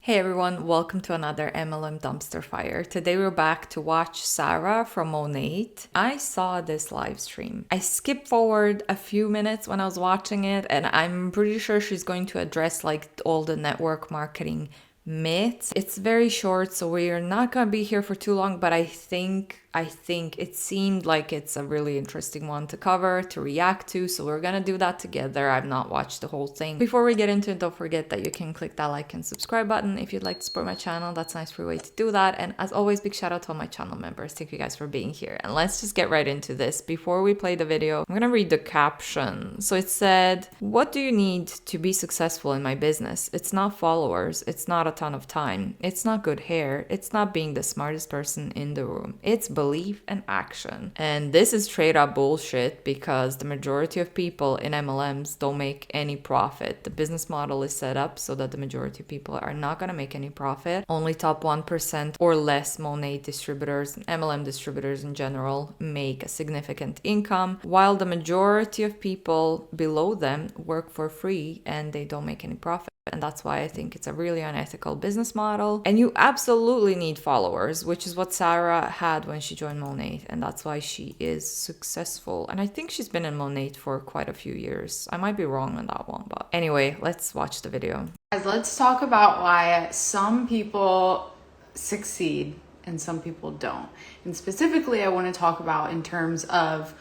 Hey everyone, welcome to another MLM dumpster fire. Today we're back to watch Sarah from Monat. I saw this live stream. I skipped forward a few minutes when I was watching it, and I'm pretty sure she's going to address like all the network marketing myths. It's very short, so we're not gonna be here for too long, but I think it seemed like it's a really interesting one to cover, to react to, so we're gonna do that together. I've not watched the whole thing. Before we get into it, don't forget that you can click that like and subscribe button if you'd like to support my channel. That's a nice free way to do that. And as always, big shout out to all my channel members. Thank you guys for being here. And let's just get right into this. Before we play the video, I'm gonna read the caption. So it said, "What do you need to be successful in my business? It's not followers, it's not a ton of time, it's not good hair, it's not being the smartest person in the room. It's belief and action." And this is straight up bullshit because the majority of people in MLMs don't make any profit. The business model is set up so that the majority of people are not going to make any profit. Only top 1% or less Monat distributors, MLM distributors in general, make a significant income, while the majority of people below them work for free and they don't make any profit. And that's why I think it's a really unethical business model. And you absolutely need followers, which is what Sarah had when she joined Monat. And that's why she is successful. And I think she's been in Monat for quite a few years. I might be wrong on that one. But anyway, let's watch the video. Guys, let's talk about why some people succeed and some people don't. And specifically, I want to talk about in terms of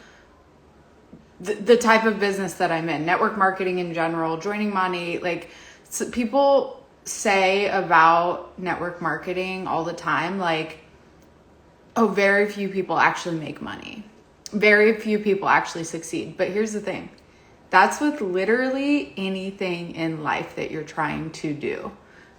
the type of business that I'm in, network marketing in general, joining Monat. Like, so people say about network marketing all the time, like, oh, very few people actually make money. Very few people actually succeed. But here's the thing. That's with literally anything in life that you're trying to do.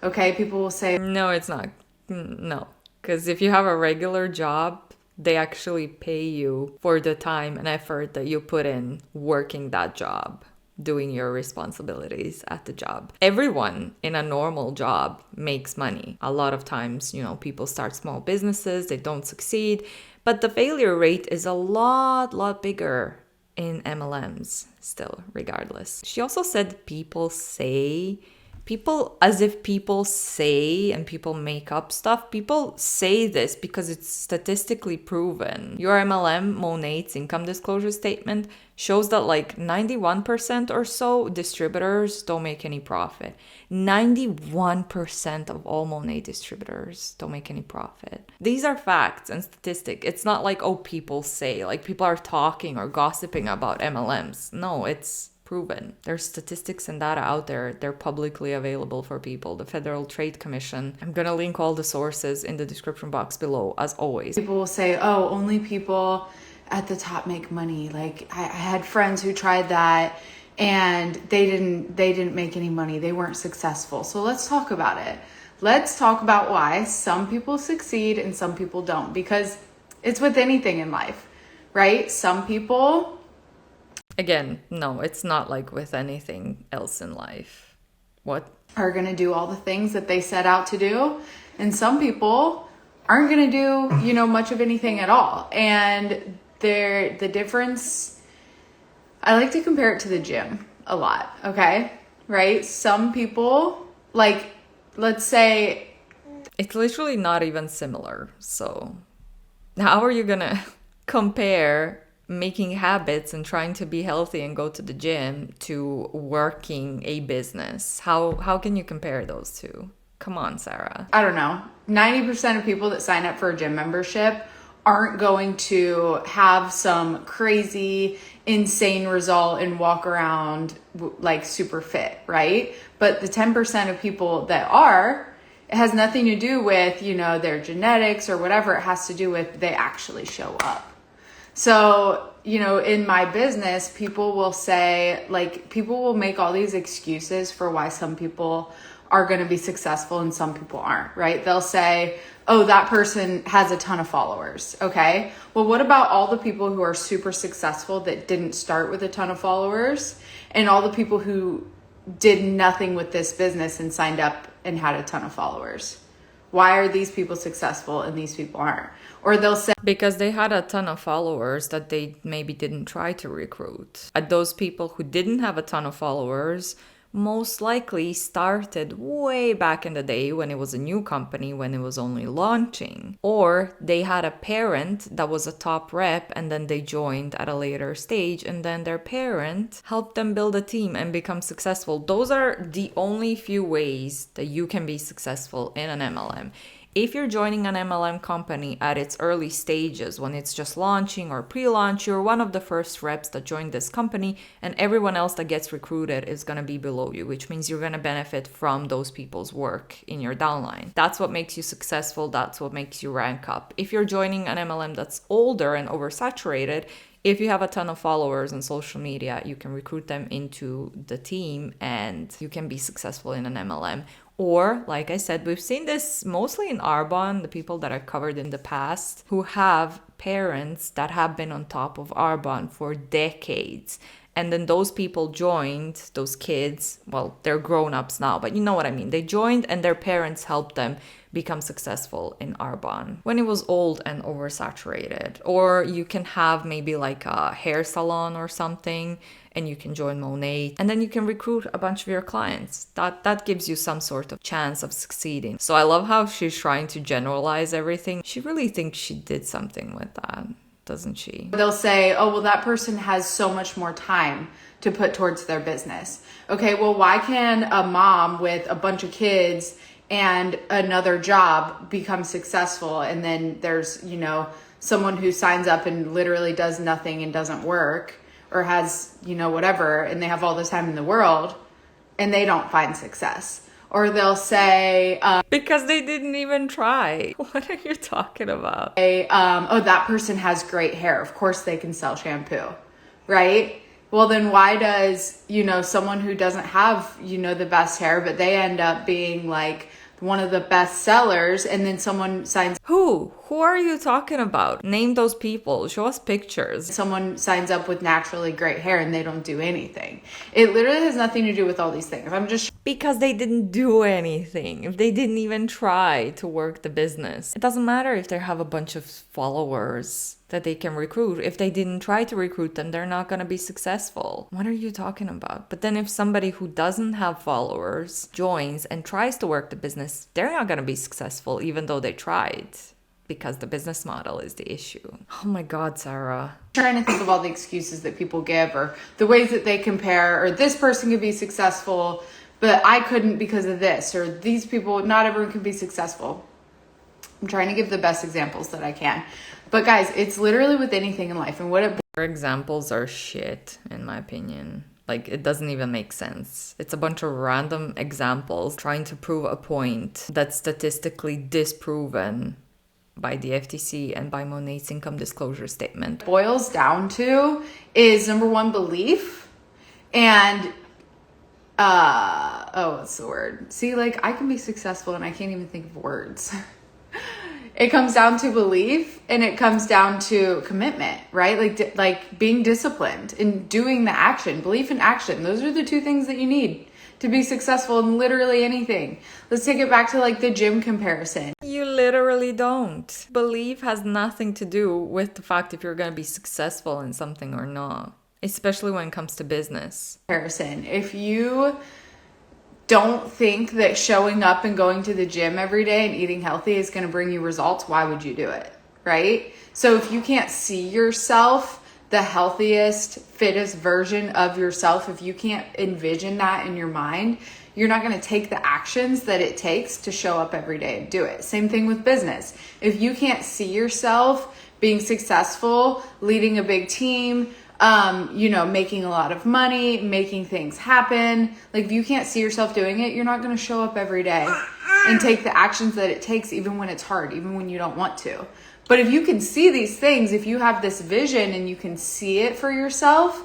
Okay? People will say, no, it's not. No. Because if you have a regular job, they actually pay you for the time and effort that you put in working that job, doing your responsibilities at the job. Everyone in a normal job makes money. A lot of times, people start small businesses, they don't succeed, but the failure rate is a lot bigger in MLMs still, regardless. She also said people, as if people say and people make up stuff. People say this because it's statistically proven. Your MLM, Monat's income disclosure statement, shows that like 91% or so distributors don't make any profit. 91% of all Monat distributors don't make any profit. These are facts and statistics. It's not like, oh, people say, like people are talking or gossiping about MLMs. No, it's proven. There's statistics and data out there. They're publicly available for people. The Federal Trade Commission. I'm gonna link all the sources in the description box below, as always. People will say, oh, only people at the top make money. Like I had friends who tried that and they didn't make any money. They weren't successful. So let's talk about it. Let's talk about why some people succeed and some people don't, because it's with anything in life, right? Some people, again, no, it's not like with anything else in life. What? Are going to do all the things that they set out to do. And some people aren't going to do, much of anything at all. And the difference, I like to compare it to the gym a lot. Okay. Right. Some people, like, let's say, it's literally not even similar. So how are you going to compare making habits and trying to be healthy and go to the gym to working a business? How can you compare those two? Come on, Sarah. I don't know. 90% of people that sign up for a gym membership aren't going to have some crazy, insane result and walk around like super fit, right? But the 10% of people that are, it has nothing to do with, their genetics or whatever. It has to do with they actually show up. So, in my business, people will say, like, people will make all these excuses for why some people are going to be successful and some people aren't, right? They'll say, oh, that person has a ton of followers. Okay. Well, what about all the people who are super successful that didn't start with a ton of followers, and all the people who did nothing with this business and signed up and had a ton of followers? Why are these people successful and these people aren't? Or they'll say, because they had a ton of followers that they maybe didn't try to recruit. Those people who didn't have a ton of followers most likely started way back in the day when it was a new company, when it was only launching. Or they had a parent that was a top rep and then they joined at a later stage, and then their parent helped them build a team and become successful. Those are the only few ways that you can be successful in an MLM. If you're joining an MLM company at its early stages, when it's just launching or pre-launch, you're one of the first reps that joined this company, and everyone else that gets recruited is going to be below you, which means you're going to benefit from those people's work in your downline. That's what makes you successful. That's what makes you rank up. If you're joining an MLM that's older and oversaturated, if you have a ton of followers on social media, you can recruit them into the team and you can be successful in an MLM. Or, like I said, we've seen this mostly in Arbonne, the people that I covered in the past, who have parents that have been on top of Arbonne for decades. And then those people joined, those kids, well, they're grown-ups now, but you know what I mean. They joined and their parents helped them become successful in Arbonne when it was old and oversaturated. Or you can have maybe like a hair salon or something, and you can join Monat, and then you can recruit a bunch of your clients. That gives you some sort of chance of succeeding. So I love how she's trying to generalize everything. She really thinks she did something with that, doesn't she? They'll say, oh, well, that person has so much more time to put towards their business. Okay, well, why can a mom with a bunch of kids and another job become successful? And then there's, someone who signs up and literally does nothing and doesn't work, or has, whatever, and they have all the time in the world and they don't find success. Or they'll say, because they didn't even try. What are you talking about? Oh, that person has great hair. Of course they can sell shampoo, right? Well, then why does, someone who doesn't have, the best hair, but they end up being like one of the best sellers, and then someone signs... Who are you talking about? Name those people. Show us pictures. Someone signs up with naturally great hair and they don't do anything. It literally has nothing to do with all these things. Because they didn't do anything. If they didn't even try to work the business. It doesn't matter if they have a bunch of followers that they can recruit. If they didn't try to recruit them, they're not going to be successful. What are you talking about? But then if somebody who doesn't have followers joins and tries to work the business, they're not going to be successful even though they tried. Because the business model is the issue. Oh my God, Sarah. I'm trying to think of all the excuses that people give, or the ways that they compare, or this person could be successful, but I couldn't because of this, or these people, not everyone can be successful. I'm trying to give the best examples that I can. But guys, it's literally with anything in life. And Her examples are shit, in my opinion. Like, it doesn't even make sense. It's a bunch of random examples trying to prove a point that's statistically disproven by the FTC and by Monat's income disclosure statement. Boils down to is, number one, belief, and what's the word? See, like, I can be successful and I can't even think of words. It comes down to belief, and it comes down to commitment, right? Like being disciplined and doing the action. Belief and action. Those are the two things that you need to be successful in literally anything. Let's take it back to like the gym comparison. You literally don't. Belief has nothing to do with the fact if you're going to be successful in something or not, especially when it comes to business. Comparison. If you don't think that showing up and going to the gym every day and eating healthy is going to bring you results, why would you do it? Right? So if you can't see yourself the healthiest, fittest version of yourself, if you can't envision that in your mind, you're not going to take the actions that it takes to show up every day and do it. Same thing with business. If you can't see yourself being successful, leading a big team, making a lot of money, making things happen, like if you can't see yourself doing it, you're not going to show up every day and take the actions that it takes, even when it's hard, even when you don't want to. But if you can see these things, if you have this vision and you can see it for yourself,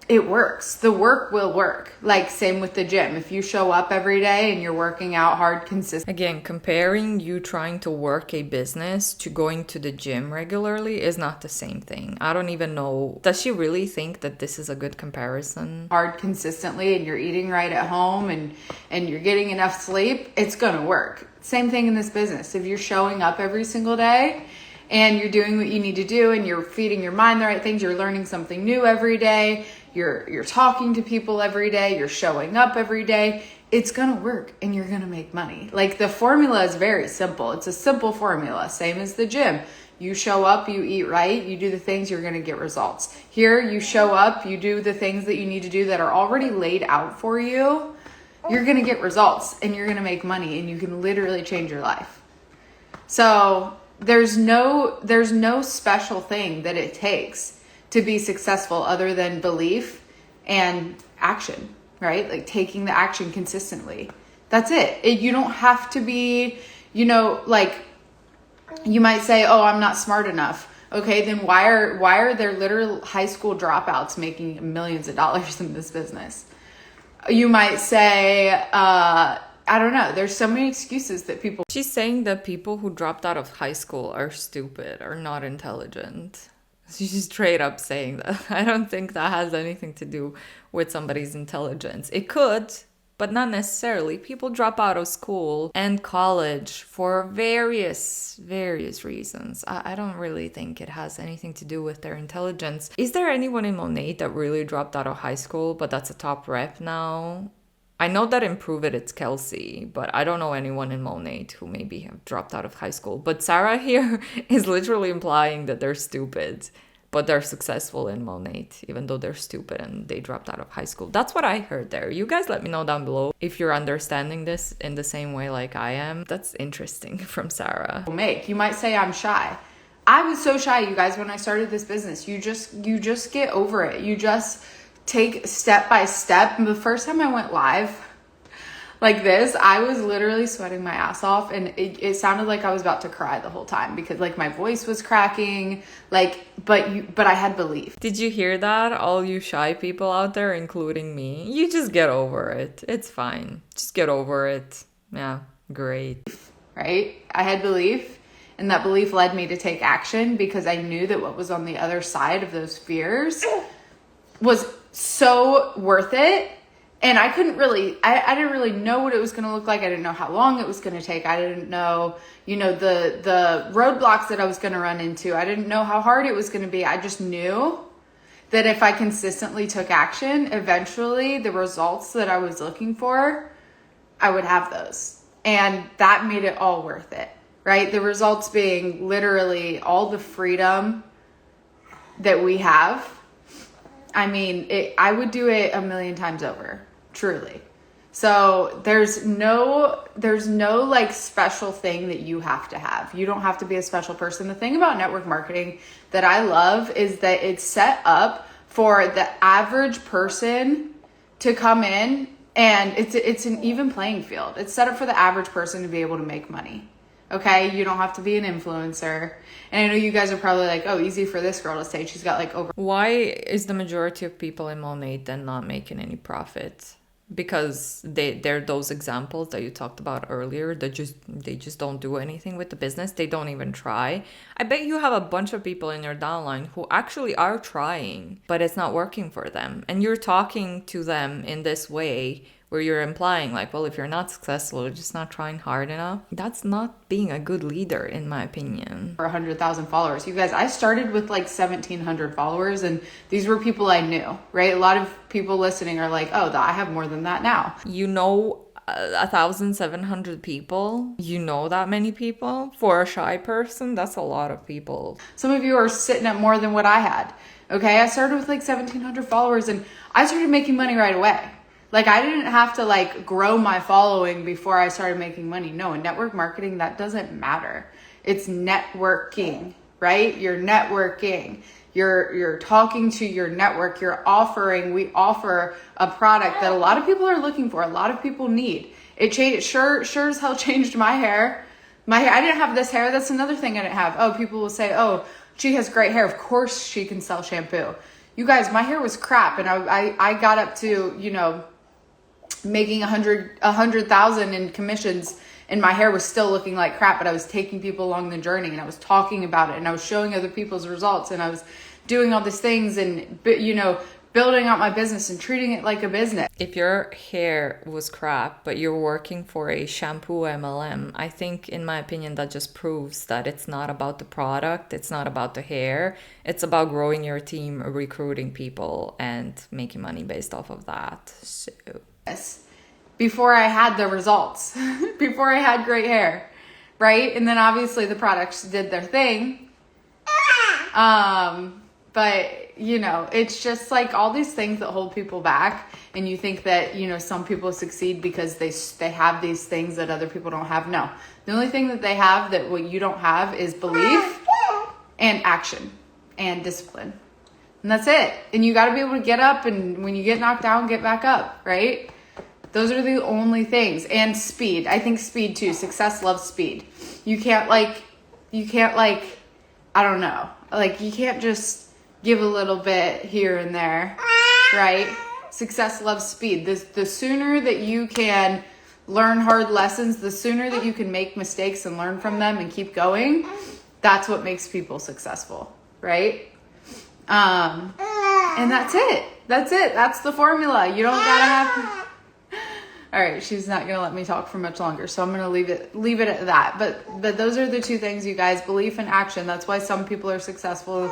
it works. The work will work. Like same with the gym. If you show up every day and you're working out hard, consistently. Again, comparing you trying to work a business to going to the gym regularly is not the same thing. I don't even know. Does she really think that this is a good comparison? Hard consistently, and you're eating right at home and you're getting enough sleep, it's going to work. Same thing in this business. If you're showing up every single day and you're doing what you need to do and you're feeding your mind the right things, you're learning something new every day, you're talking to people every day, you're showing up every day, it's going to work and you're going to make money. Like the formula is very simple. It's a simple formula, same as the gym. You show up, you eat right, you do the things, you're going to get results. Here, you show up, you do the things that you need to do that are already laid out for you. You're going to get results and you're going to make money and you can literally change your life. So there's no special thing that it takes to be successful other than belief and action, right? Like taking the action consistently. That's it. You don't have to be, like you might say, oh, I'm not smart enough. Okay, then why are there literal high school dropouts making millions of dollars in this business? You might say, I don't know. There's so many excuses that people... She's saying that people who dropped out of high school are stupid or not intelligent. She's straight up saying that. I don't think that has anything to do with somebody's intelligence. It could, but not necessarily. People drop out of school and college for various reasons. I don't really think it has anything to do with their intelligence. Is there anyone in Monat that really dropped out of high school, but that's a top rep now? I know that in Prove It, it's Kelsey, but I don't know anyone in Monat who maybe have dropped out of high school. But Sarah here is literally implying that they're stupid, but they're successful in Monat, even though they're stupid and they dropped out of high school. That's what I heard there. You guys let me know down below if you're understanding this in the same way like I am. That's interesting from Sarah. You might say I'm shy. I was so shy, you guys, when I started this business. You just get over it. You just take step by step. And the first time I went live like this, I was literally sweating my ass off, and it sounded like I was about to cry the whole time because like my voice was cracking, like, but I had belief. Did you hear that? All you shy people out there, including me, you just get over it. It's fine. Just get over it. Yeah, great. Right? I had belief, and that belief led me to take action because I knew that what was on the other side of those fears was so worth it. And I didn't really know what it was going to look like. I didn't know how long it was going to take. I didn't know, the roadblocks that I was going to run into. I didn't know how hard it was going to be. I just knew that if I consistently took action, eventually the results that I was looking for, I would have those. And that made it all worth it, right? The results being literally all the freedom that we have. I mean, I would do it a million times over, truly. So there's no like special thing that you have to have. You don't have to be a special person. The thing about network marketing that I love is that it's set up for the average person to come in, and it's an even playing field. It's set up for the average person to be able to make money. Okay, you don't have to be an influencer. And I know you guys are probably like, oh, easy for this girl to say. She's got like over... Why is the majority of people in Monat then not making any profit? Because they're those examples that you talked about earlier that they just don't do anything with the business. They don't even try. I bet you have a bunch of people in your downline who actually are trying, but it's not working for them. And you're talking to them in this way where you're implying like, well, if you're not successful, you're just not trying hard enough. That's not being a good leader, in my opinion. For 100,000 followers. You guys, I started with like 1,700 followers, and these were people I knew, right? A lot of people listening are like, oh, I have more than that now. 1,700 people? You know that many people? For a shy person, that's a lot of people. Some of you are sitting at more than what I had. Okay, I started with like 1,700 followers, and I started making money right away. Like, I didn't have to like grow my following before I started making money. No, in network marketing, that doesn't matter. It's networking, right? You're networking. You're talking to your network. We offer a product that a lot of people are looking for. A lot of people need. It sure as hell changed my hair. I didn't have this hair. That's another thing I didn't have. Oh, people will say, oh, she has great hair. Of course she can sell shampoo. You guys, my hair was crap. And I got up to, making 100,000 in commissions, and my hair was still looking like crap, but I was taking people along the journey, and I was talking about it, and I was showing other people's results, and I was doing all these things, and building out my business and treating it like a business. If your hair was crap, but you're working for a shampoo MLM, I think, in my opinion, that just proves that it's not about the product, it's not about the hair, it's about growing your team, recruiting people, and making money based off of that. So, before I had the results, before I had great hair, right? And then obviously the products did their thing. But you know, it's just like all these things that hold people back, and you think that, you know, some people succeed because they have these things that other people don't have. No, the only thing that they have that what you don't have is belief and action and discipline, and that's it. And you got to be able to get up, and when you get knocked down, get back up, right? Those are the only things. And speed. I think speed too. Success loves speed. You can't like, I don't know. Like, you can't just give a little bit here and there, right? Success loves speed. The sooner that you can learn hard lessons, the sooner that you can make mistakes and learn from them and keep going, that's what makes people successful, right? And that's it. That's it. That's the formula. You don't gotta have... All right, she's not gonna let me talk for much longer, so I'm gonna leave it at that. But those are the two things, you guys: belief and action. That's why some people are successful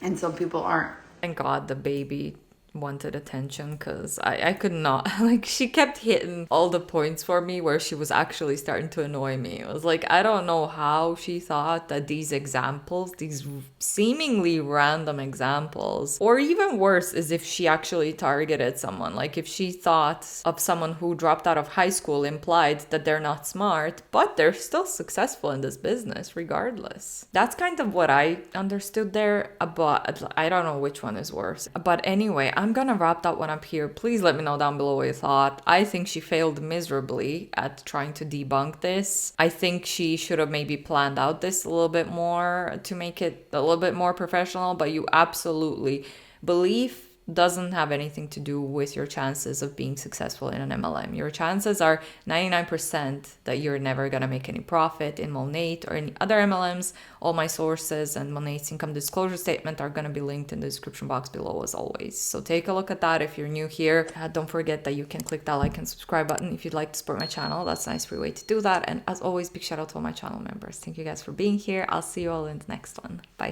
and some people aren't. thank God the baby wanted attention, because I could not, like, she kept hitting all the points for me where she was actually starting to annoy me. It was like, I don't know how she thought that these examples, these seemingly random examples, or even worse is if she actually targeted someone, like if she thought of someone who dropped out of high school implied that they're not smart, but they're still successful in this business regardless. That's kind of what I understood there, but I don't know which one is worse. But anyway, I'm gonna wrap that one up here. Please let me know down below what you thought. I think she failed miserably at trying to debunk this. I think she should have maybe planned out this a little bit more to make it a little bit more professional, but you absolutely believe doesn't have anything to do with your chances of being successful in an MLM. Your chances are 99% that you're never going to make any profit in Monat or any other MLMs. All my sources and Monat's income disclosure statement are going to be linked in the description box below as always. So take a look at that if you're new here. Don't forget that you can click that like and subscribe button if you'd like to support my channel. That's a nice free way to do that. And as always, big shout out to all my channel members. Thank you guys for being here. I'll see you all in the next one. Bye.